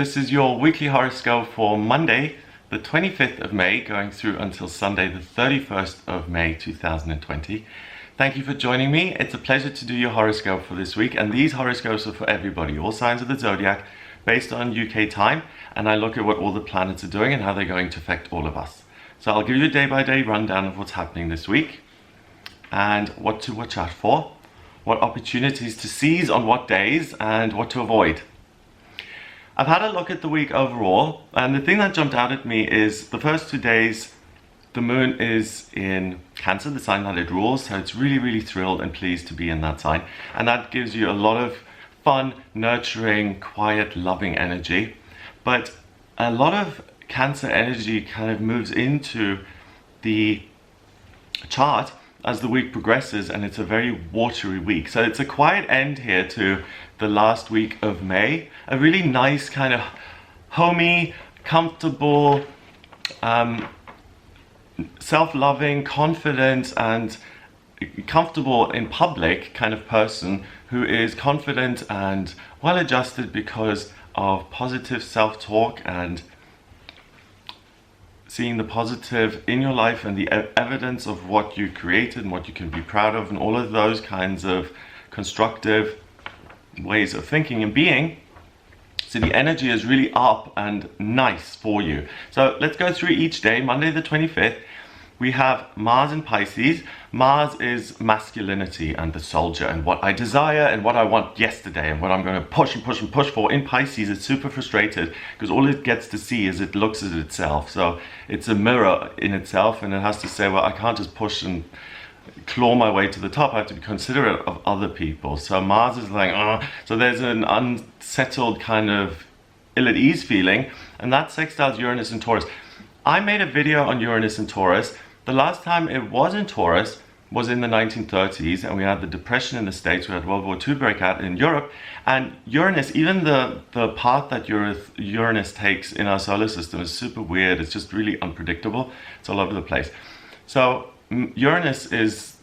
This is your weekly horoscope for Monday, the 25th of May, going through until Sunday, the 31st of May 2020. Thank you for joining me. It's a pleasure to do your horoscope for this week, and these horoscopes are for everybody, all signs of the zodiac, based on UK time, and I look at what all the planets are doing and how they're going to affect all of us. So I'll give you a day-by-day rundown of what's happening this week, and what to watch out for, what opportunities to seize on what days, and what to avoid. I've had a look at the week overall, and the thing that jumped out at me is the first 2 days, the moon is in Cancer, the sign that it rules, so it's really thrilled and pleased to be in that sign. And that gives you a lot of fun, nurturing, quiet, loving energy. But a lot of Cancer energy kind of moves into the chart as the week progresses, and it's a very watery week. So it's a quiet end here to the last week of May. A really nice kind of homey, comfortable, self-loving, confident, and comfortable in public kind of person who is confident and well-adjusted because of positive self-talk and seeing the positive in your life and the evidence of what you created and what you can be proud of and all of those kinds of constructive ways of thinking and being. So the energy is really up and nice for you. So let's go through each day. Monday the 25th, we have Mars in Pisces. Mars is masculinity and the soldier and what I desire and what I want yesterday and what I'm going to push and push and push for. In Pisces, it's super frustrated because all it gets to see is it looks at itself. So it's a mirror in itself, and it has to say, well, I can't just push and claw my way to the top. I have to be considerate of other people. So Mars is like, oh. So there's an unsettled kind of ill at ease feeling, and that sextiles Uranus and Taurus. I made a video on Uranus and Taurus. The last time it was in Taurus was in the 1930s, and we had the Depression in the States, we had World War II break out in Europe, and Uranus, even the path that Uranus takes in our solar system is super weird. It's just really unpredictable. It's all over the place. So Uranus is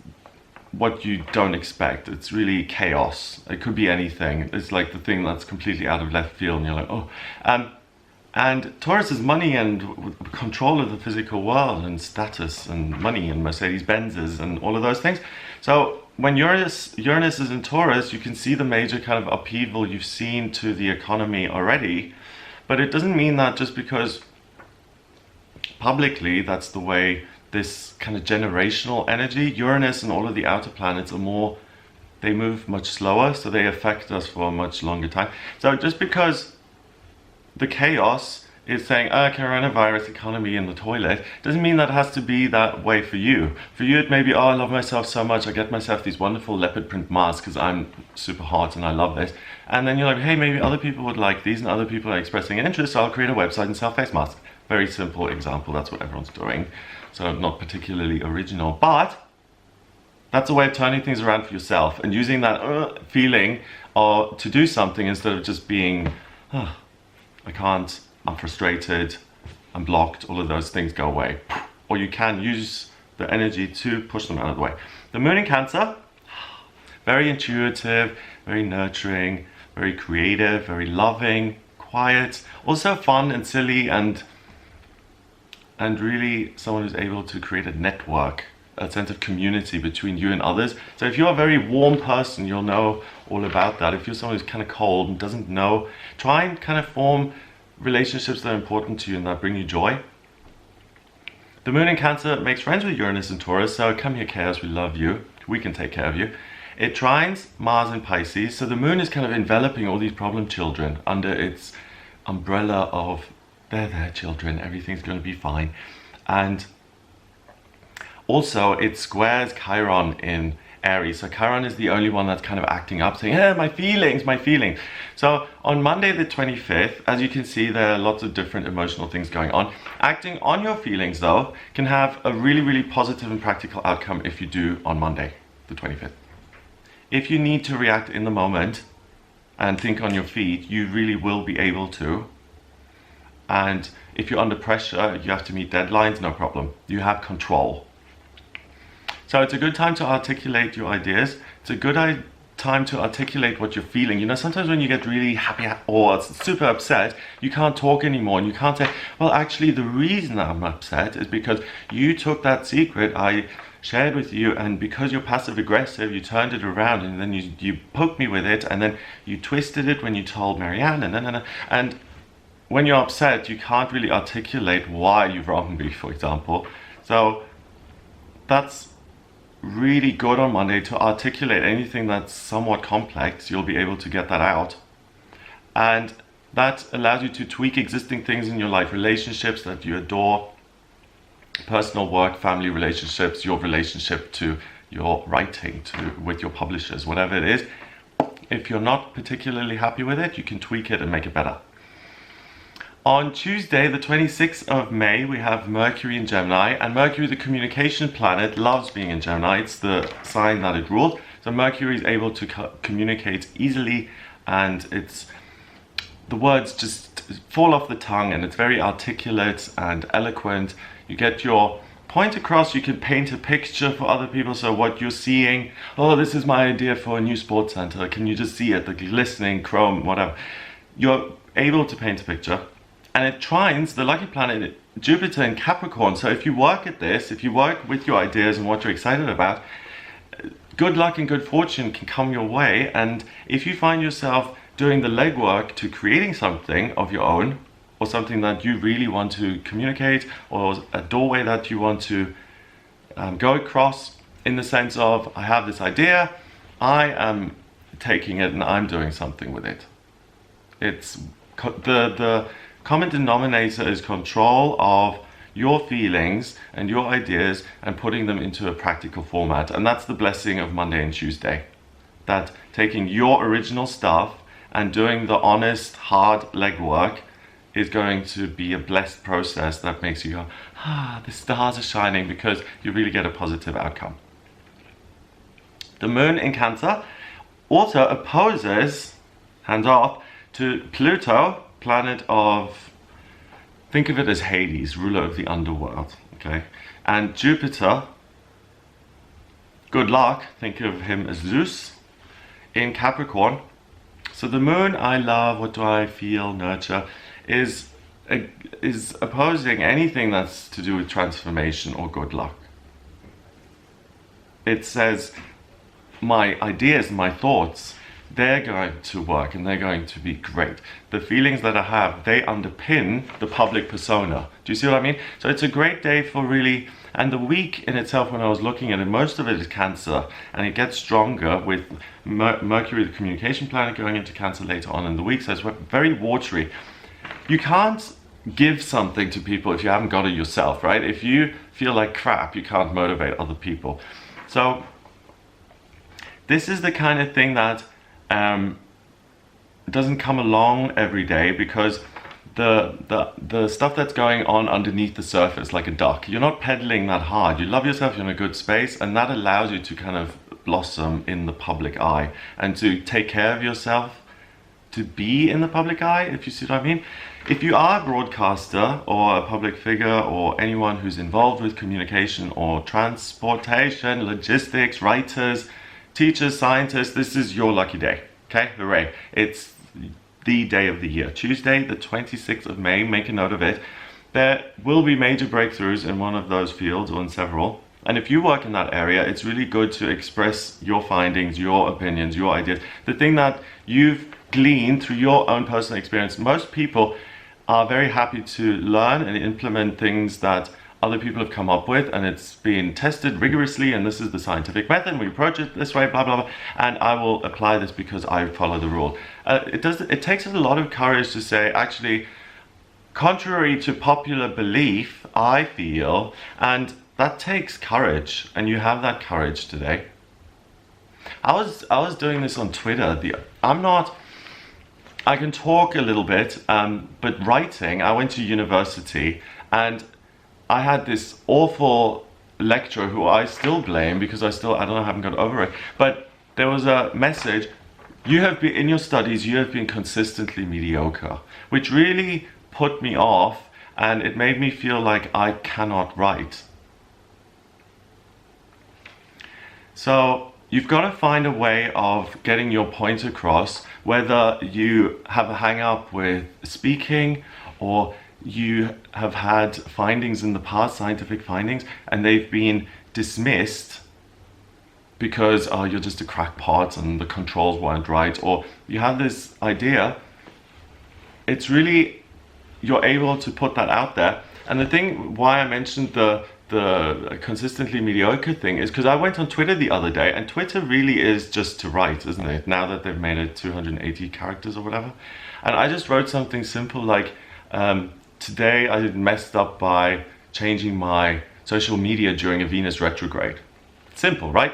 what you don't expect. It's really chaos. It could be anything. It's like the thing that's completely out of left field, and you're like, oh. And Taurus is money and control of the physical world and status and money and Mercedes-Benzes and all of those things. So when Uranus is in Taurus, you can see the major kind of upheaval you've seen to the economy already. But it doesn't mean that just because publicly that's the way this kind of generational energy, Uranus and all of the outer planets are more, they move much slower, so they affect us for a much longer time. So just because the chaos is saying, coronavirus, economy in the toilet, doesn't mean that it has to be that way for you. For you, it may be, I love myself so much, I get myself these wonderful leopard print masks because I'm super hot and I love this. And then you're like, hey, maybe other people would like these and other people are expressing interest, so I'll create a website and sell face masks. Very simple example, that's what everyone's doing. So not particularly original, but that's a way of turning things around for yourself and using that feeling to do something instead of just being, I can't, I'm frustrated, I'm blocked, all of those things go away. Or you can use the energy to push them out of the way. The moon in Cancer, very intuitive, very nurturing, very creative, very loving, quiet, also fun and silly, and really someone who's able to create a network, a sense of community between you and others. So if you're a very warm person, you'll know all about that. If you're someone who's kind of cold and doesn't know, try and kind of form relationships that are important to you and that bring you joy. The moon in Cancer makes friends with Uranus and Taurus, so come here chaos, we love you, we can take care of you. It trines Mars in Pisces, so the moon is kind of enveloping all these problem children under its umbrella of they're their children, everything's going to be fine. And also it squares Chiron in Aries. So Chiron is the only one that's kind of acting up, saying, hey, my feelings. So on Monday the 25th, as you can see, there are lots of different emotional things going on. Acting on your feelings, though, can have a really positive and practical outcome if you do on Monday the 25th. If you need to react in the moment and think on your feet, you really will be able to. And if you're under pressure, you have to meet deadlines, no problem. You have control. So it's a good time to articulate your ideas. It's a good time to articulate what you're feeling. You know, sometimes when you get really happy or super upset, you can't talk anymore, and you can't say, well, actually the reason I'm upset is because you took that secret I shared with you, and because you're passive aggressive, you turned it around, and then you poked me with it, and then you twisted it when you told Marianne, and when you're upset, you can't really articulate why you wronged me, for example. So that's really good on Monday to articulate anything that's somewhat complex. You'll be able to get that out, and that allows you to tweak existing things in your life, relationships that you adore, personal work, family relationships, your relationship to your writing, with your publishers, whatever it is. If you're not particularly happy with it, you can tweak it and make it better. On Tuesday, the 26th of May, we have Mercury in Gemini, and Mercury, the communication planet, loves being in Gemini. It's the sign that it rules. So Mercury is able to communicate easily, and the words just fall off the tongue, and it's very articulate and eloquent. You get your point across, you can paint a picture for other people. So what you're seeing, oh, this is my idea for a new sports center. Can you just see it, the glistening chrome, whatever. You're able to paint a picture. And it trines the lucky planet Jupiter in Capricorn. So if you work at this, if you work with your ideas and what you're excited about, good luck and good fortune can come your way. And if you find yourself doing the legwork to creating something of your own, or something that you really want to communicate, or a doorway that you want to go across, in the sense of, I have this idea, I am taking it and I'm doing something with it. It's the common denominator is control of your feelings and your ideas and putting them into a practical format. And that's the blessing of Monday and Tuesday. That taking your original stuff and doing the honest, hard legwork is going to be a blessed process that makes you go, the stars are shining, because you really get a positive outcome. The moon in Cancer also opposes, hands off, to Pluto, planet of, think of it as Hades, ruler of the underworld, okay? And Jupiter, good luck, think of him as Zeus, in Capricorn. So the moon, I love, what do I feel, nurture, is opposing anything that's to do with transformation or good luck. It says, my ideas, my thoughts, they're going to work and they're going to be great. The feelings that I have, they underpin the public persona. Do you see what I mean? So it's a great day for really, and the week in itself, when I was looking at it, most of it is Cancer, and it gets stronger with Mercury, the communication planet, going into Cancer later on in the week. So it's very watery. You can't give something to people if you haven't got it yourself, right? If you feel like crap, you can't motivate other people. So this is the kind of thing that doesn't come along every day, because the stuff that's going on underneath the surface, like a duck, you're not pedaling that hard. You love yourself, you're in a good space, and that allows you to kind of blossom in the public eye and to take care of yourself, to be in the public eye, if you see what I mean. If you are a broadcaster or a public figure or anyone who's involved with communication or transportation, logistics, writers, teachers, scientists, this is your lucky day, okay? Hooray. It's the day of the year. Tuesday, the 26th of May, make a note of it. There will be major breakthroughs in one of those fields or in several. And if you work in that area, it's really good to express your findings, your opinions, your ideas. The thing that you've gleaned through your own personal experience. Most people are very happy to learn and implement things that other people have come up with, and it's been tested rigorously, and this is the scientific method, and we approach it this way, blah, blah, blah, and I will apply this because I follow the rule. It takes a lot of courage to say, actually, contrary to popular belief, I feel, and that takes courage, and you have that courage today. I was doing this on Twitter. I can talk a little bit, but writing, I went to university, and I had this awful lecturer who I still blame, because I haven't got over it, but there was a message, you have been, in your studies, you have been consistently mediocre, which really put me off, and it made me feel like I cannot write. So you've got to find a way of getting your point across, whether you have a hang up with speaking or you have had findings in the past, scientific findings, and they've been dismissed because you're just a crackpot and the controls weren't right, or you have this idea. It's really, you're able to put that out there. And the thing why I mentioned the consistently mediocre thing is because I went on Twitter the other day, and Twitter really is just to write, isn't it? Now that they've made it 280 characters or whatever. And I just wrote something simple like, today I messed up by changing my social media during a Venus retrograde. Simple, right?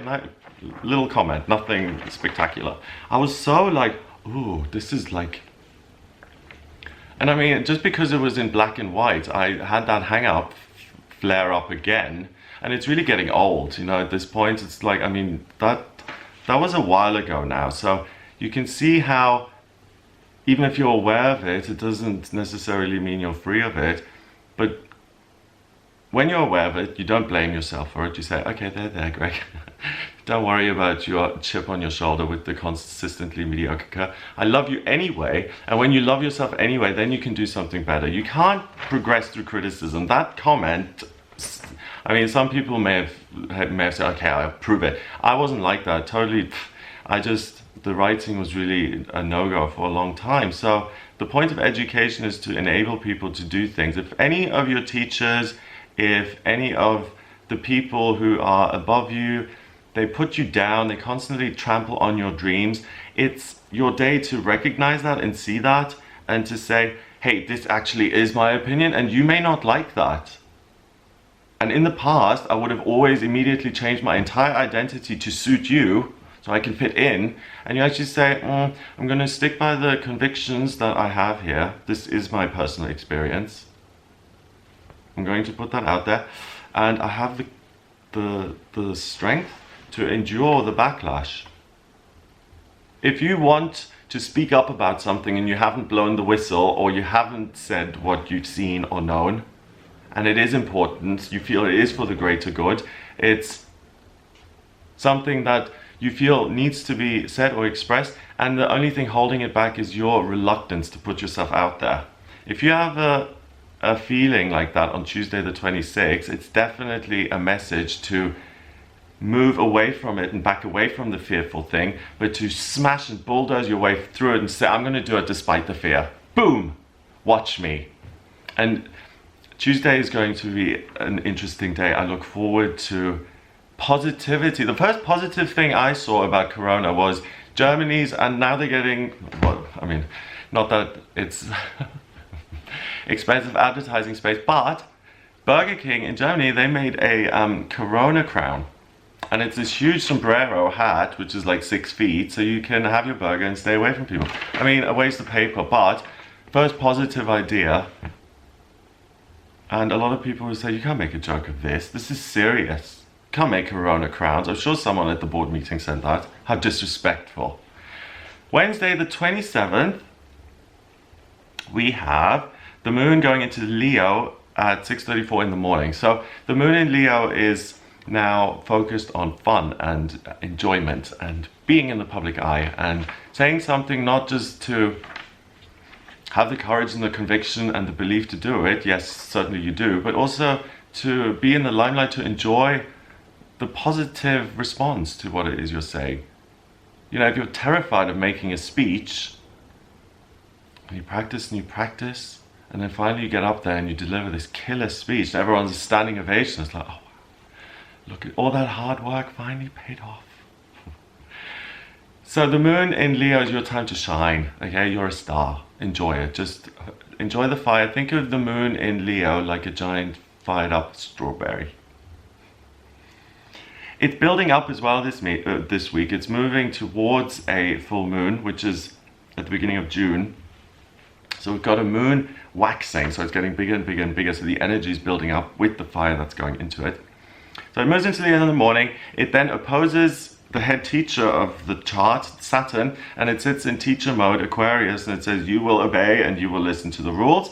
Little comment, nothing spectacular. I was so like, ooh, this is like... And I mean, just because it was in black and white, I had that hang up flare up again. And it's really getting old, you know, at this point. It's like, I mean, that was a while ago now. So you can see how, even if you're aware of it, it doesn't necessarily mean you're free of it. But when you're aware of it, you don't blame yourself for it. You say, okay, there, Greg. Don't worry about your chip on your shoulder with the consistently mediocre. I love you anyway. And when you love yourself anyway, then you can do something better. You can't progress through criticism. That comment, I mean, some people may have said, okay, I'll prove it. I wasn't like that, totally. The writing was really a no-go for a long time. So the point of education is to enable people to do things. If any of your teachers, if any of the people who are above you, they put you down, they constantly trample on your dreams, it's your day to recognize that and see that and to say, hey, this actually is my opinion and you may not like that. And in the past, I would have always immediately changed my entire identity to suit you so I can fit in. And you actually say, I'm going to stick by the convictions that I have here. This is my personal experience. I'm going to put that out there. And I have the strength to endure the backlash. If you want to speak up about something and you haven't blown the whistle or you haven't said what you've seen or known, and it is important, you feel it is for the greater good, it's something that you feel needs to be said or expressed, and the only thing holding it back is your reluctance to put yourself out there. If you have a feeling like that on Tuesday the 26th, it's definitely a message to move away from it and back away from the fearful thing, but to smash and bulldoze your way through it and say, I'm going to do it despite the fear. Boom! Watch me. And Tuesday is going to be an interesting day. I look forward to positivity. The first positive thing I saw about Corona was Germany's, and now they're getting, well, I mean, not that it's expensive advertising space, but Burger King in Germany, they made a Corona crown. And it's this huge sombrero hat, which is like 6 feet, so you can have your burger and stay away from people. I mean, a waste of paper, but first positive idea. And a lot of people will say, you can't make a joke of this. This is serious. You can't make Corona crowns. I'm sure someone at the board meeting said that. How disrespectful. Wednesday the 27th, we have the moon going into Leo at 6:34 in the morning. So the moon in Leo is now focused on fun and enjoyment and being in the public eye and saying something not just to have the courage and the conviction and the belief to do it, yes, certainly you do, but also to be in the limelight, to enjoy the positive response to what it is you're saying. You know, if you're terrified of making a speech, and you practice, and then finally you get up there and you deliver this killer speech, and everyone's a standing ovation. It's like, oh, look at all that hard work finally paid off. So the moon in Leo is your time to shine, okay? You're a star. Enjoy it. Just enjoy the fire. Think of the moon in Leo like a giant fired up strawberry. It's building up as well this week. It's moving towards a full moon, which is at the beginning of June. So we've got a moon waxing, so it's getting bigger and bigger and bigger, so the energy is building up with the fire that's going into it. So it moves into the end of the morning. It then opposes the head teacher of the chart, Saturn, and it sits in teacher mode, Aquarius, and it says you will obey and you will listen to the rules.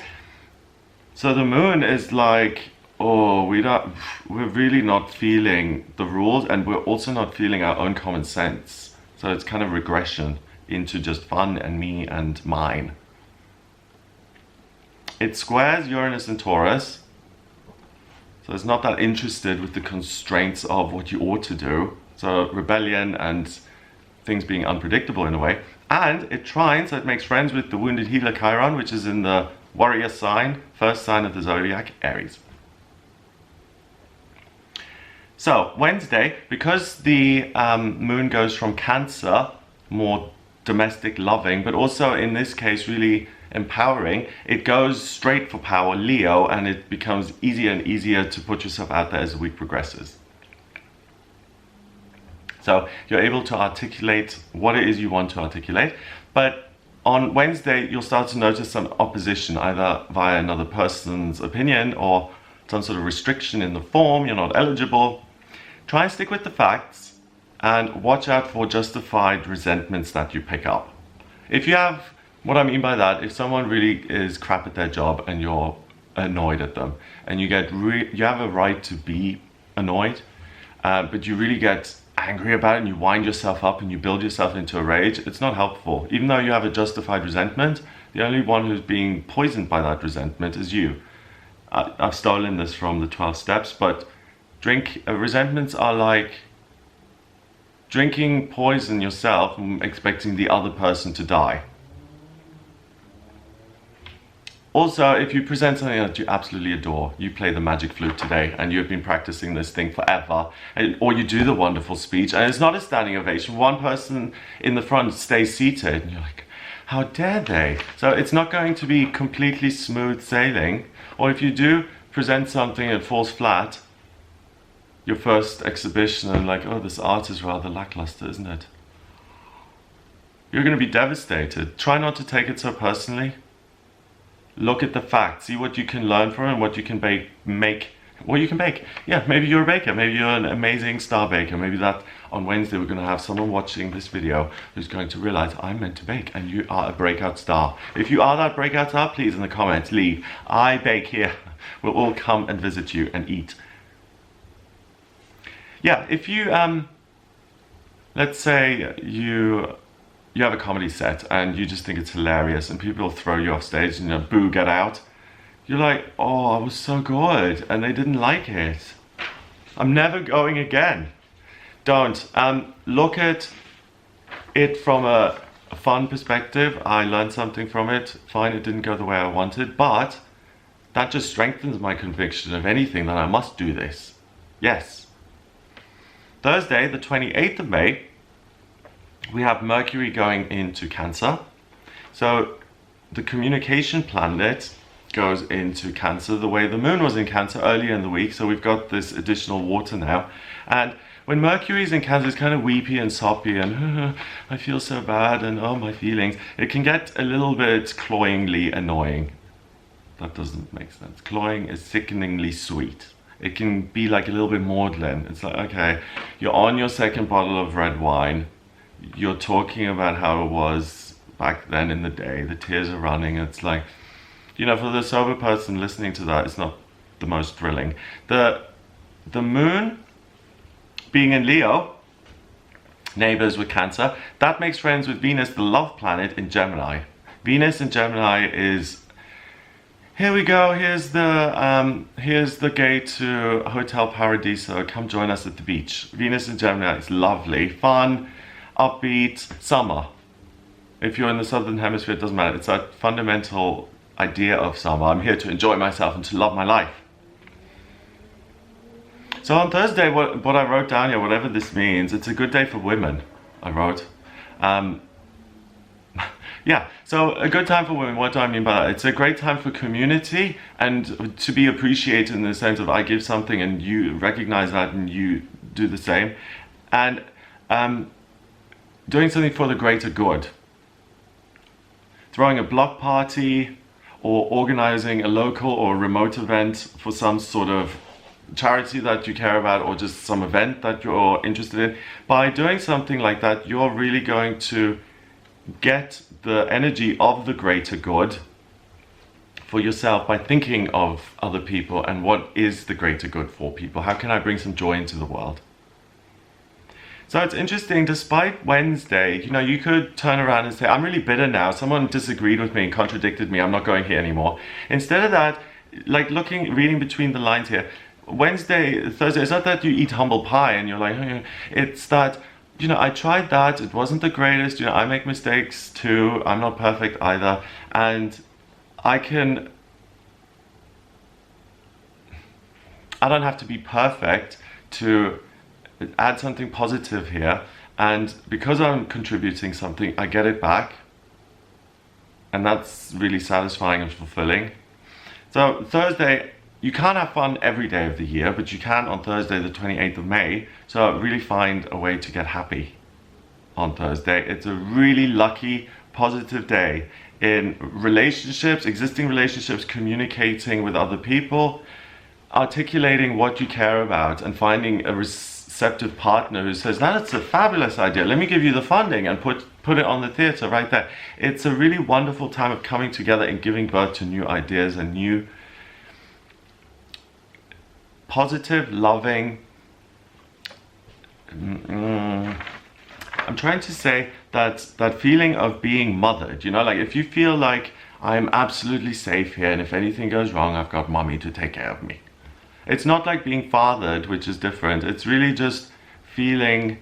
So the moon is like, oh, we're really not feeling the rules, and we're also not feeling our own common sense. So it's kind of regression into just fun and me and mine. It squares Uranus and Taurus, so it's not that interested with the constraints of what you ought to do. So rebellion and things being unpredictable in a way. And it trines, so it makes friends with the wounded healer Chiron, which is in the warrior sign, first sign of the zodiac, Aries. So Wednesday, because the moon goes from Cancer, more domestic loving, but also in this case really empowering, it goes straight for power, Leo, and it becomes easier and easier to put yourself out there as the week progresses. So you're able to articulate what it is you want to articulate, but on Wednesday you'll start to notice some opposition, either via another person's opinion or some sort of restriction in the form, you're not eligible. Try and stick with the facts and watch out for justified resentments that you pick up. If you have, what I mean by that, if someone really is crap at their job and you're annoyed at them, and you have a right to be annoyed, but you really get angry about it and you wind yourself up and you build yourself into a rage, it's not helpful. Even though you have a justified resentment, the only one who's being poisoned by that resentment is you. I've stolen this from the 12 steps, but resentments are like drinking poison yourself and expecting the other person to die. Also, if you present something that you absolutely adore, you play the magic flute today and you've been practicing this thing forever, or you do the wonderful speech and it's not a standing ovation, one person in the front stays seated and you're like, how dare they? So it's not going to be completely smooth sailing. Or if you do present something and it falls flat, your first exhibition, and like, oh, this art is rather lackluster, isn't it? You're going to be devastated. Try not to take it so personally. Look at the facts, see what you can learn from it and what you can make. Yeah, maybe you're a baker, maybe you're an amazing star baker. Maybe that on Wednesday we're going to have someone watching this video who's going to realize I'm meant to bake and you are a breakout star. If you are that breakout star, please in the comments leave, I bake here. We'll all come and visit you and eat. Yeah, if you, let's say you have a comedy set and you just think it's hilarious and people throw you off stage and, you know, boo, get out. You're like, oh, I was so good and they didn't like it. I'm never going again. Don't. Look at it from a fun perspective. I learned something from it. Fine, it didn't go the way I wanted, but that just strengthens my conviction of anything that I must do this. Yes. Thursday, the 28th of May, we have Mercury going into Cancer. So the communication planet goes into Cancer the way the moon was in Cancer earlier in the week. So we've got this additional water now. And when Mercury is in Cancer, it's kind of weepy and soppy and I feel so bad and oh, my feelings. It can get a little bit cloyingly annoying. That doesn't make sense. Cloying is sickeningly sweet. It can be like a little bit maudlin. It's like, okay, you're on your second bottle of red wine. You're talking about how it was back then in the day. The tears are running. It's like, you know, for the sober person listening to that, it's not the most thrilling. The moon being in Leo, neighbors with Cancer, that makes friends with Venus, the love planet, in Gemini. Venus in Gemini is, here we go, here's the gate to Hotel Paradiso, come join us at the beach. Venus in Gemini is lovely, fun, upbeat, summer. If you're in the southern hemisphere, it doesn't matter. It's that fundamental idea of summer. I'm here to enjoy myself and to love my life. So on Thursday, what I wrote down here, whatever this means, it's a good day for women, I wrote. Yeah, so a good time for women, what do I mean by that? It's a great time for community and to be appreciated in the sense of I give something and you recognize that and you do the same. And doing something for the greater good. Throwing a block party or organizing a local or remote event for some sort of charity that you care about or just some event that you're interested in. By doing something like that, you're really going to get the energy of the greater good for yourself by thinking of other people and what is the greater good for people. How can I bring some joy into the world? So it's interesting, despite Wednesday, you could turn around and say, I'm really bitter now. Someone disagreed with me and contradicted me. I'm not going here anymore. Instead of that, like reading between the lines here, Wednesday, Thursday, it's not that you eat humble pie and you're like, it's that, I tried that. It wasn't the greatest. I make mistakes too. I'm not perfect either. And I don't have to be perfect to add something positive here, and because I'm contributing something, I get it back, and that's really satisfying and fulfilling. So Thursday, you can't have fun every day of the year, but you can on Thursday the 28th of May. So really find a way to get happy on Thursday. It's a really lucky, positive day in relationships, existing relationships, communicating with other people, articulating what you care about, and finding a receptive partner who says, that's a fabulous idea, let me give you the funding, and put it on the theater right there. It's a really wonderful time of coming together and giving birth to new ideas and new positive, loving, I'm trying to say that feeling of being mothered, like if you feel like I'm absolutely safe here and if anything goes wrong, I've got mommy to take care of me. It's not like being fathered, which is different. It's really just feeling,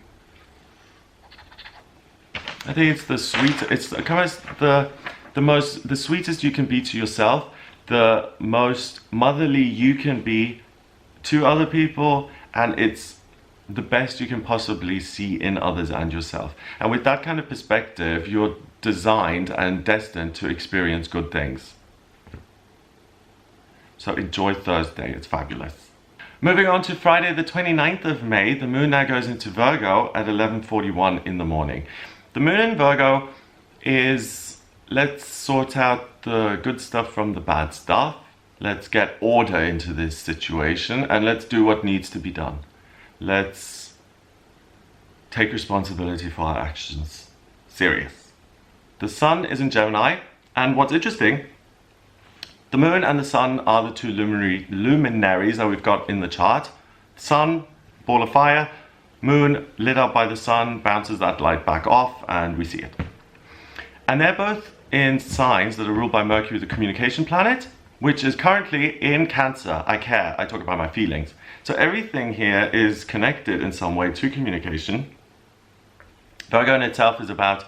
I think it's the sweetest you can be to yourself, the most motherly you can be to other people, and it's the best you can possibly see in others and yourself. And with that kind of perspective, you're designed and destined to experience good things. So enjoy Thursday, it's fabulous. Moving on to Friday the 29th of May, the moon now goes into Virgo at 11:41 in the morning. The moon in Virgo is, let's sort out the good stuff from the bad stuff. Let's get order into this situation and let's do what needs to be done. Let's take responsibility for our actions. Serious. The sun is in Gemini, and what's interesting, the moon and the sun are the two luminaries that we've got in the chart. Sun, ball of fire, moon lit up by the sun, bounces that light back off, and we see it. And they're both in signs that are ruled by Mercury, the communication planet, which is currently in Cancer. I care, I talk about my feelings. So everything here is connected in some way to communication. Virgo in itself is about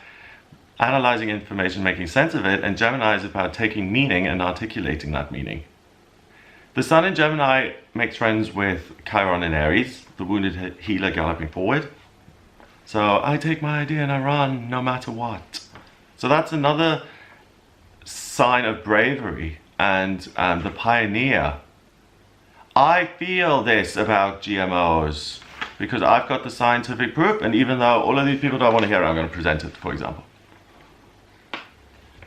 analyzing information, making sense of it, and Gemini is about taking meaning and articulating that meaning. The sun in Gemini makes friends with Chiron in Aries, the wounded healer galloping forward. So I take my idea and I run no matter what. So that's another sign of bravery and the pioneer. I feel this about GMOs because I've got the scientific proof, and even though all of these people don't want to hear it, I'm going to present it, for example.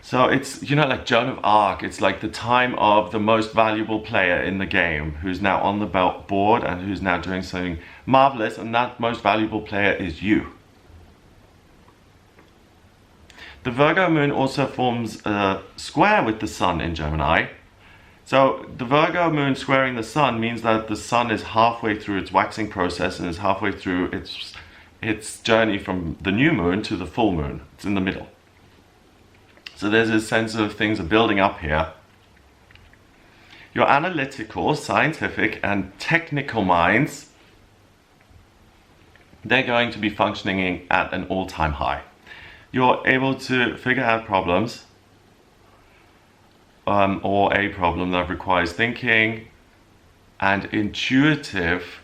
So it's, like Joan of Arc, it's like the time of the most valuable player in the game who's now on the board and who's now doing something marvelous, and that most valuable player is you. The Virgo moon also forms a square with the sun in Gemini. So the Virgo moon squaring the sun means that the sun is halfway through its waxing process and is halfway through its journey from the new moon to the full moon. It's in the middle. So there's a sense of things are building up here. Your analytical, scientific, and technical minds, they're going to be functioning at an all-time high. You're able to figure out problems, or a problem that requires thinking and intuitive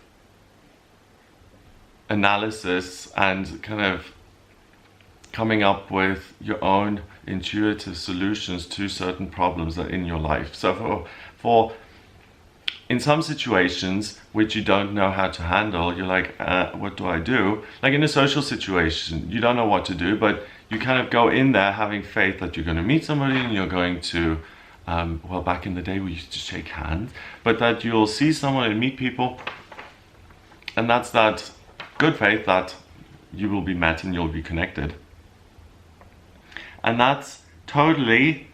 analysis and kind of coming up with your own intuitive solutions to certain problems that are in your life. So for in some situations which you don't know how to handle, you're like, what do I do? Like in a social situation, you don't know what to do, but you kind of go in there having faith that you're going to meet somebody and you're going to, well, back in the day we used to shake hands, but that you'll see someone and meet people, and that's that good faith that you will be met and you'll be connected. And that's totally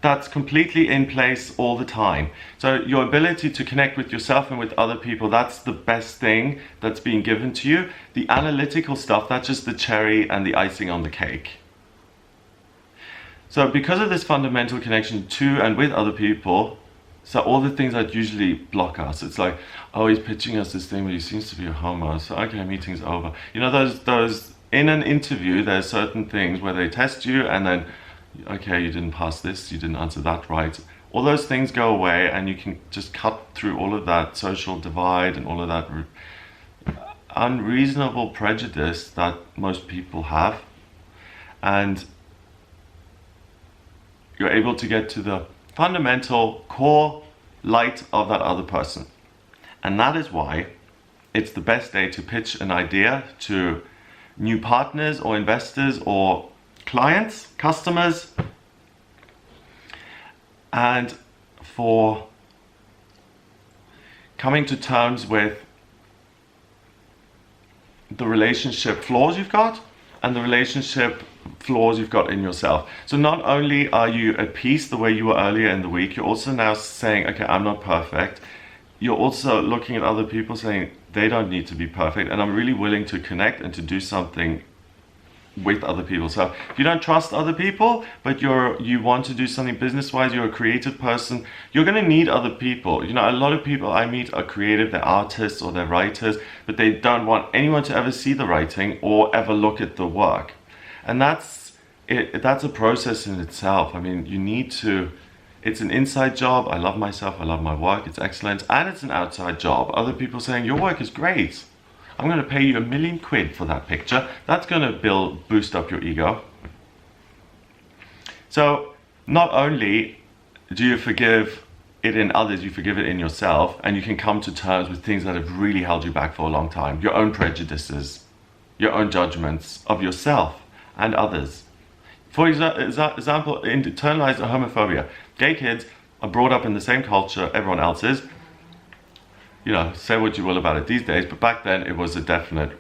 that's completely in place all the time. So your ability to connect with yourself and with other people, that's the best thing that's being given to you. The analytical stuff, that's just the cherry and the icing on the cake. So because of this fundamental connection to and with other people, so all the things that usually block us, it's like, oh, he's pitching us this thing, but he seems to be a homo, so okay, meeting's over. You know, those in an interview, there's certain things where they test you and then, okay, you didn't pass this, you didn't answer that right. All those things go away and you can just cut through all of that social divide and all of that unreasonable prejudice that most people have. And you're able to get to the fundamental core light of that other person. And that is why it's the best day to pitch an idea to new partners or investors or clients, customers, and for coming to terms with the relationship flaws you've got and the relationship flaws you've got in yourself. So not only are you at peace the way you were earlier in the week, you're also now saying, okay, I'm not perfect. You're also looking at other people saying they don't need to be perfect, and I'm really willing to connect and to do something with other people. So if you don't trust other people, but you want to do something business-wise, you're a creative person, you're going to need other people. You know, a lot of people I meet are creative, they're artists or they're writers, but they don't want anyone to ever see the writing or ever look at the work. And that's a process in itself. I mean, you need to, it's an inside job. I love myself, I love my work, it's excellent. And it's an outside job. Other people saying, your work is great. I'm going to pay you £1 million for that picture. That's going to boost up your ego. So not only do you forgive it in others, you forgive it in yourself, and you can come to terms with things that have really held you back for a long time. Your own prejudices, your own judgments of yourself and others. For example, internalized homophobia. Gay kids are brought up in the same culture everyone else is. You know, say what you will about it these days, but back then it was a definite.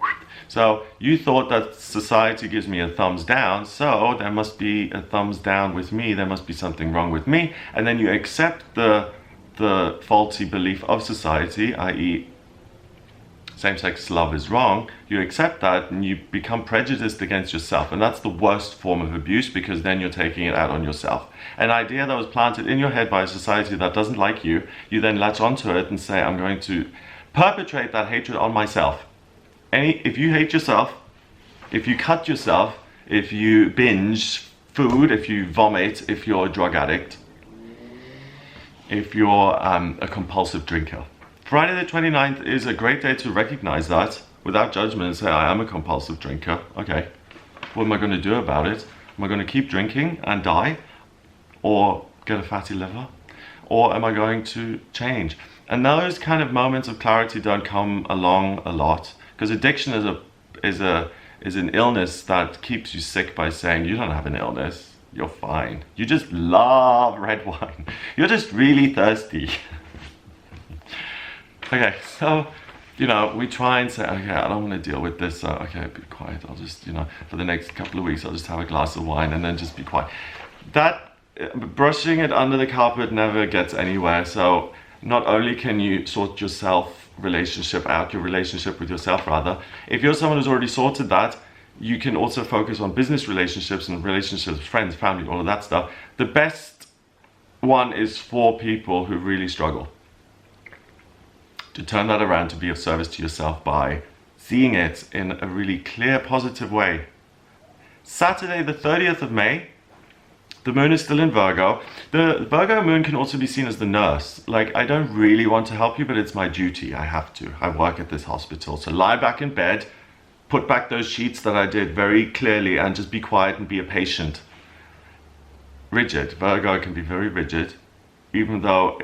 So you thought that society gives me a thumbs down, so there must be a thumbs down with me, there must be something wrong with me, and then you accept the faulty belief of society, i.e. same-sex love is wrong. You accept that and you become prejudiced against yourself, and that's the worst form of abuse, because then you're taking it out on yourself. An idea that was planted in your head by a society that doesn't like you, you then latch onto it and say, I'm going to perpetrate that hatred on myself. If you hate yourself, if you cut yourself, if you binge food, if you vomit, if you're a drug addict, if you're a compulsive drinker. Friday the 29th is a great day to recognize that without judgment and say, I am a compulsive drinker. Okay, what am I going to do about it? Am I going to keep drinking and die? Or get a fatty liver? Or am I going to change? And those kind of moments of clarity don't come along a lot, because addiction is an illness that keeps you sick by saying you don't have an illness, you're fine. You just love red wine. You're just really thirsty. Okay, so, you know, we try and say, okay, I don't want to deal with this, so okay, be quiet. I'll just, you know, for the next couple of weeks, I'll just have a glass of wine and then just be quiet. That, brushing it under the carpet never gets anywhere. So not only can you sort your relationship out, your relationship with yourself rather, if you're someone who's already sorted that, you can also focus on business relationships and relationships with friends, family, all of that stuff. The best one is for people who really struggle. To turn that around, to be of service to yourself by seeing it in a really clear, positive way. Saturday, the 30th of May, the moon is still in Virgo. The Virgo moon can also be seen as the nurse. Like, I don't really want to help you, but it's my duty. I have to. I work at this hospital. So lie back in bed, put back those sheets that I did very clearly, and just be quiet and be a patient. Rigid. Virgo can be very rigid, even though...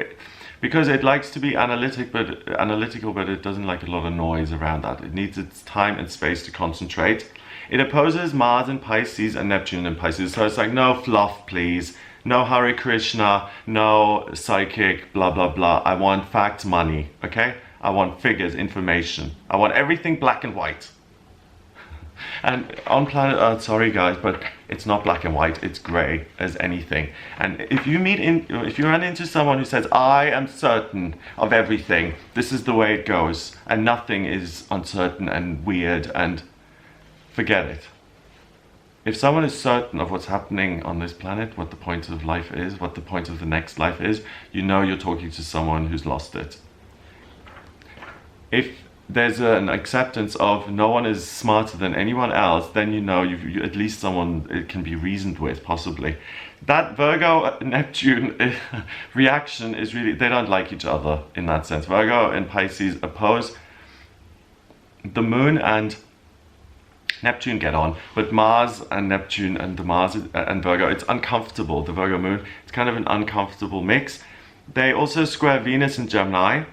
because it likes to be analytical, but it doesn't like a lot of noise around that. It needs its time and space to concentrate. It opposes Mars in Pisces and Neptune in Pisces. So it's like, no fluff, please. No Hare Krishna, no psychic, blah, blah, blah. I want facts, money, okay? I want figures, information. I want everything black and white. And on planet Earth, sorry guys, but it's not black and white, it's grey as anything. And if you run into someone who says, I am certain of everything, this is the way it goes, and nothing is uncertain and weird, and forget it. If someone is certain of what's happening on this planet, what the point of life is, what the point of the next life is, you know you're talking to someone who's lost it. If there's an acceptance of no one is smarter than anyone else, then you know you at least someone it can be reasoned with, possibly. That Virgo-Neptune reaction is really, they don't like each other in that sense. Virgo and Pisces oppose. The Moon and Neptune get on, but Mars and Neptune and the Mars and Virgo, it's uncomfortable. The Virgo Moon, it's kind of an uncomfortable mix. They also square Venus and Gemini,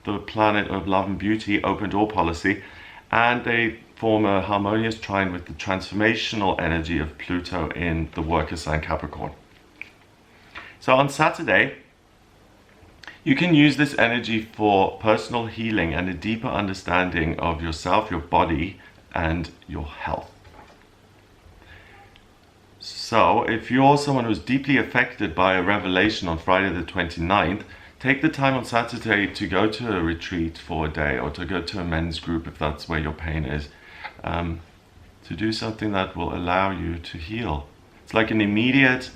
the planet of love and beauty, open door policy, and they form a harmonious trine with the transformational energy of Pluto in the worker sign Capricorn. So on Saturday, you can use this energy for personal healing and a deeper understanding of yourself, your body, and your health. So if you're someone who's deeply affected by a revelation on Friday the 29th, take the time on Saturday to go to a retreat for a day, or to go to a men's group if that's where your pain is, to do something that will allow you to heal. It's like an immediate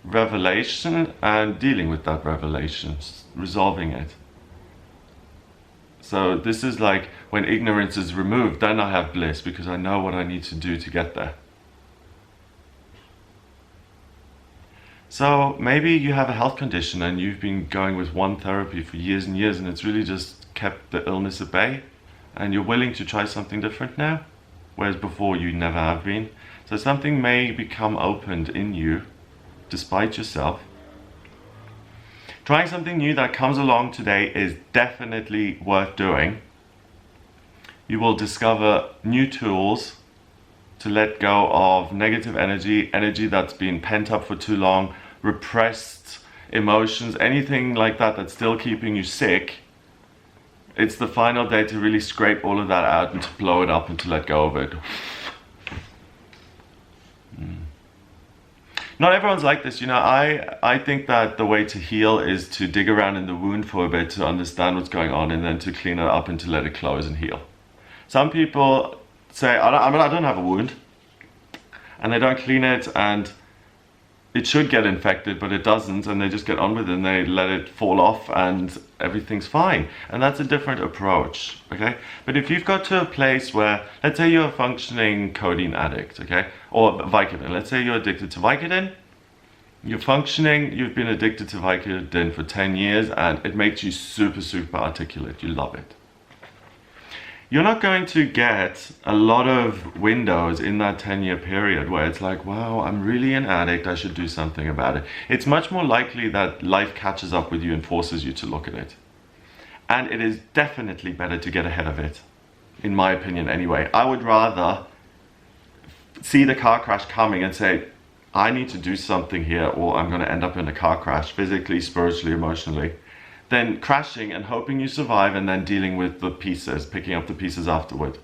revelation and dealing with that revelation, resolving it. So this is like when ignorance is removed, then I have bliss because I know what I need to do to get there. So maybe you have a health condition and you've been going with one therapy for years and years and it's really just kept the illness at bay, and you're willing to try something different now, whereas before you never have been. So something may become opened in you despite yourself. Trying something new that comes along today is definitely worth doing. You will discover new tools to let go of negative energy that's been pent up for too long, repressed emotions, anything like that that's still keeping you sick. It's the final day to really scrape all of that out and to blow it up and to let go of it. Not everyone's like this, you know. I think that the way to heal is to dig around in the wound for a bit to understand what's going on, and then to clean it up and to let it close and heal. Some people say, I don't have a wound, and they don't clean it, and it should get infected, but it doesn't, and they just get on with it and they let it fall off and everything's fine. And that's a different approach, okay? But if you've got to a place where, let's say you're a functioning codeine addict, okay? Or Vicodin, let's say you're addicted to Vicodin, you're functioning, you've been addicted to Vicodin for 10 years and it makes you super, super articulate, you love it. You're not going to get a lot of windows in that 10-year period where it's like, wow, I'm really an addict, I should do something about it. It's much more likely that life catches up with you and forces you to look at it. And it is definitely better to get ahead of it, in my opinion anyway. I would rather see the car crash coming and say, I need to do something here or I'm going to end up in a car crash, physically, spiritually, emotionally, then crashing and hoping you survive and then dealing with the pieces, picking up the pieces afterward.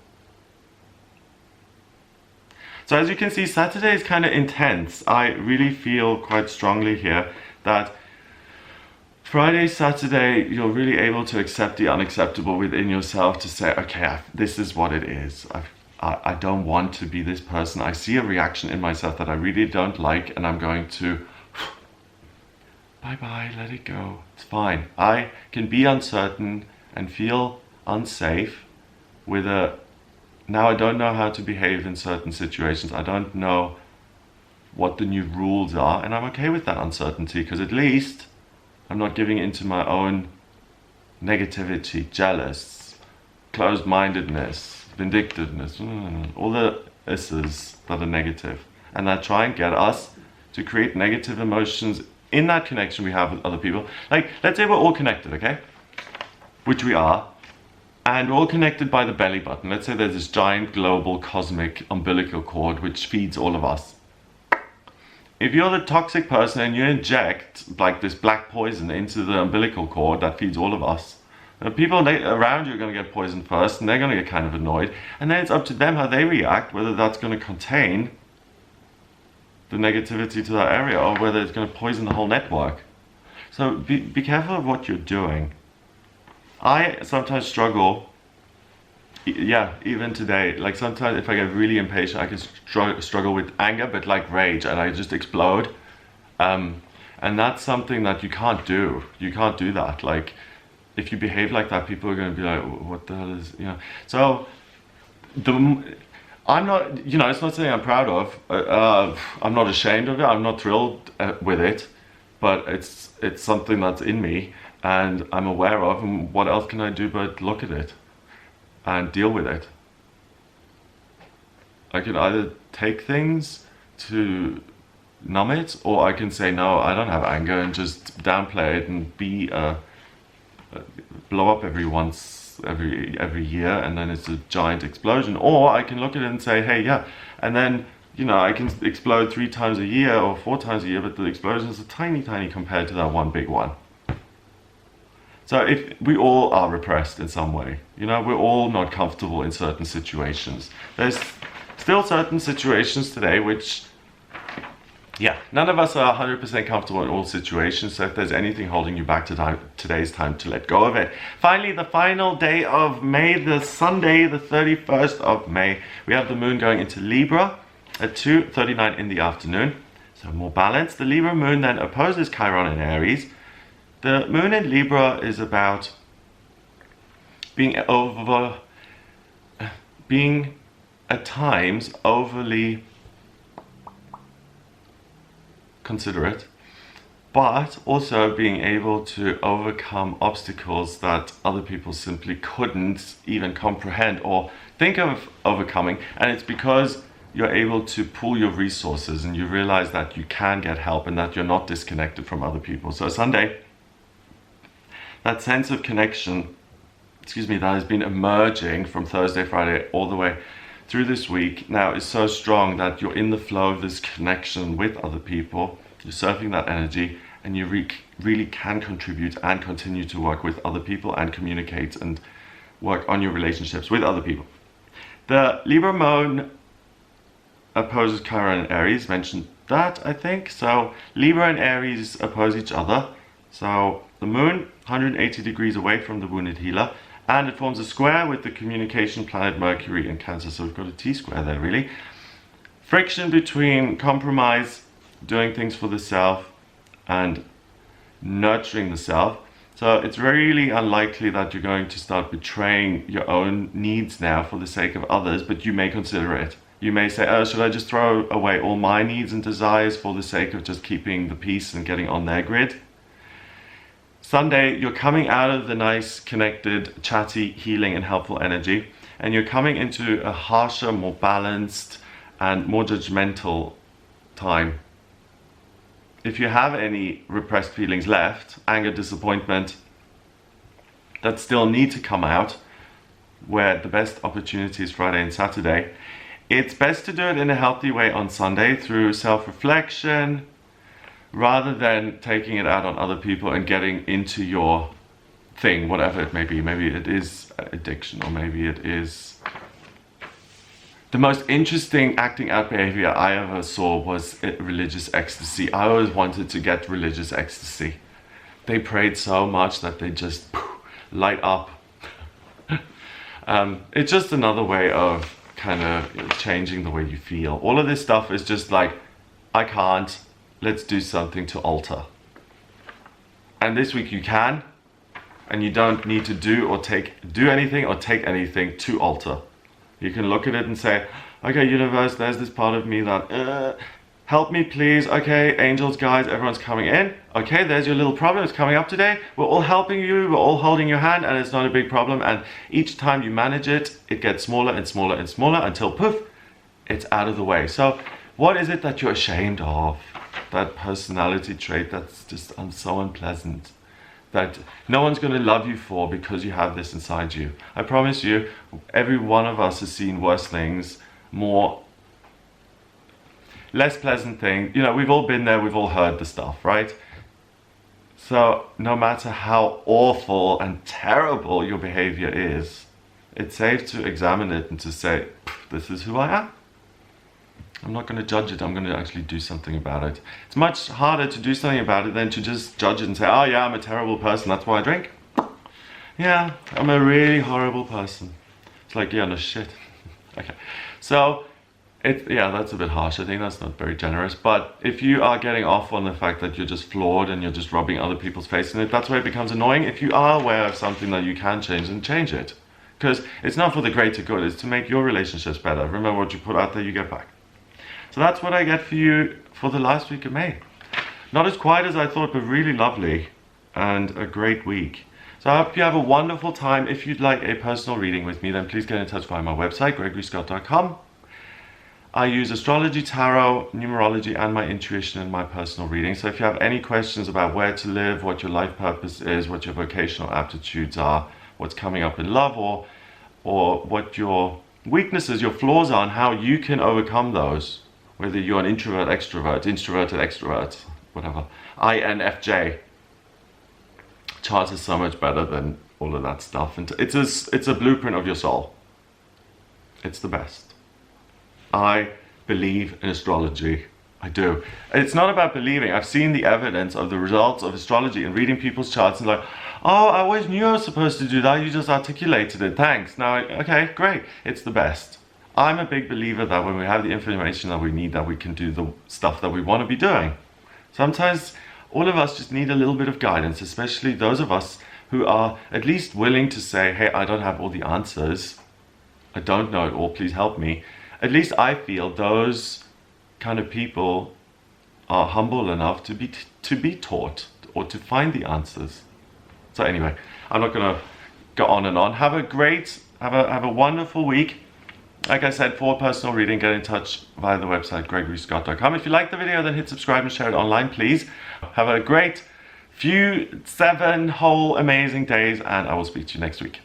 So as you can see, Saturday is kind of intense. I really feel quite strongly here that Friday, Saturday, you're really able to accept the unacceptable within yourself, to say, okay, this is what it is. I don't want to be this person. I see a reaction in myself that I really don't like, and I'm going to bye-bye, let it go. It's fine. I can be uncertain and feel unsafe with now I don't know how to behave in certain situations. I don't know what the new rules are, and I'm okay with that uncertainty because at least I'm not giving into my own negativity, jealous, closed-mindedness, vindictiveness, all the is's that are negative, and that try and get us to create negative emotions in that connection we have with other people. Like, let's say we're all connected, okay? Which we are. And we're all connected by the belly button. Let's say there's this giant global cosmic umbilical cord which feeds all of us. If you're the toxic person and you inject like this black poison into the umbilical cord that feeds all of us, People around you are going to get poisoned first, and they're going to get kind of annoyed. And then it's up to them how they react, whether that's going to contain the negativity to that area or whether it's going to poison the whole network. So be careful of what you're doing. I sometimes struggle, yeah, even today, like sometimes if I get really impatient, I can struggle with anger, but like rage, and I just explode. And that's something that you can't do. You can't do that. Like, if you behave like that, people are going to be like, what the hell is, you know. So, I'm not, it's not something I'm proud of. I'm not ashamed of it. I'm not thrilled with it. But it's something that's in me and I'm aware of. And what else can I do but look at it and deal with it? I can either take things to numb it, or I can say, no, I don't have anger, and just downplay it and blow up every year, and then it's a giant explosion. Or I can look at it and say, hey, yeah, and then I can explode 3 times a year or 4 times a year, but the explosions are tiny compared to that one big one. So if we all are repressed in some way, we're all not comfortable in certain situations. There's still certain situations today which, yeah, none of us are 100% comfortable in all situations. So if there's anything holding you back today's time to let go of it. Finally, the final day of May, the Sunday, the 31st of May, we have the moon going into Libra at 2:39 in the afternoon. So more balanced. The Libra moon then opposes Chiron in Aries. The moon in Libra is about being at times overly considerate, but also being able to overcome obstacles that other people simply couldn't even comprehend or think of overcoming. And it's because you're able to pool your resources and you realize that you can get help and that you're not disconnected from other people. So Sunday, that sense of connection, that has been emerging from Thursday, Friday, all the way through this week now is so strong that you're in the flow of this connection with other people. You're surfing that energy, and you really can contribute and continue to work with other people and communicate and work on your relationships with other people. The Libra moon opposes Chiron and Aries, mentioned that, I think. So Libra and Aries oppose each other. So the moon, 180 degrees away from the wounded healer, and it forms a square with the communication planet Mercury in Cancer. So we've got a T-square there, really. Friction between compromise, doing things for the self, and nurturing the self. So it's really unlikely that you're going to start betraying your own needs now for the sake of others, but you may consider it. You may say, oh, should I just throw away all my needs and desires for the sake of just keeping the peace and getting on their grid? Sunday, you're coming out of the nice, connected, chatty, healing and helpful energy, and you're coming into a harsher, more balanced and more judgmental time. If you have any repressed feelings left, anger, disappointment, that still need to come out, where the best opportunity is Friday and Saturday, it's best to do it in a healthy way on Sunday through self-reflection, rather than taking it out on other people and getting into your thing, whatever it may be. Maybe it is addiction, or maybe it is... The most interesting acting out behavior I ever saw was religious ecstasy. I always wanted to get religious ecstasy. They prayed so much that they just light up. It's just another way of kind of changing the way you feel. All of this stuff is just like, I can't, let's do something to alter. And this week you can, and you don't need to do anything or take anything to alter. You can look at it and say, okay, universe, there's this part of me that, help me please. Okay, angels, guides, everyone's coming in. Okay, there's your little problem, it's coming up today. We're all helping you, we're all holding your hand, and it's not a big problem. And each time you manage it, it gets smaller and smaller and smaller until poof, it's out of the way. So what is it that you're ashamed of? That personality trait that's just so unpleasant, that no one's going to love you for because you have this inside you. I promise you, every one of us has seen worse things, less pleasant things. We've all been there, we've all heard the stuff, right? So no matter how awful and terrible your behavior is, it's safe to examine it and to say, this is who I am. I'm not going to judge it, I'm going to actually do something about it. It's much harder to do something about it than to just judge it and say, oh yeah, I'm a terrible person, that's why I drink. Yeah, I'm a really horrible person. It's like, yeah, no shit. Okay, so, yeah, that's a bit harsh. I think that's not very generous. But if you are getting off on the fact that you're just flawed and you're just rubbing other people's face in it, that's where it becomes annoying. If you are aware of something that you can change, then change it. Because it's not for the greater good, it's to make your relationships better. Remember, what you put out there, you get back. So that's what I get for you for the last week of May. Not as quiet as I thought, but really lovely and a great week. So I hope you have a wonderful time. If you'd like a personal reading with me, then please get in touch via my website, gregoryscott.com. I use astrology, tarot, numerology, and my intuition in my personal reading. So if you have any questions about where to live, what your life purpose is, what your vocational aptitudes are, what's coming up in love, or what your weaknesses, your flaws are, and how you can overcome those, whether you're an introvert, extrovert, introverted, extrovert, whatever, INFJ. Chart is so much better than all of that stuff, and it's a blueprint of your soul. It's the best. I believe in astrology. I do. It's not about believing. I've seen the evidence of the results of astrology and reading people's charts and like, oh, I always knew I was supposed to do that. You just articulated it. Thanks. Now, okay, great. It's the best. I'm a big believer that when we have the information that we need, that we can do the stuff that we want to be doing. Sometimes all of us just need a little bit of guidance, especially those of us who are at least willing to say, hey, I don't have all the answers. I don't know it all. Please help me. At least I feel those kind of people are humble enough to be taught or to find the answers. So anyway, I'm not going to go on and on. Have a wonderful week. Like I said, for personal reading, get in touch via the website gregoryscott.com. If you like the video, then hit subscribe and share it online, please. Have a great 7 whole amazing days, and I will speak to you next week.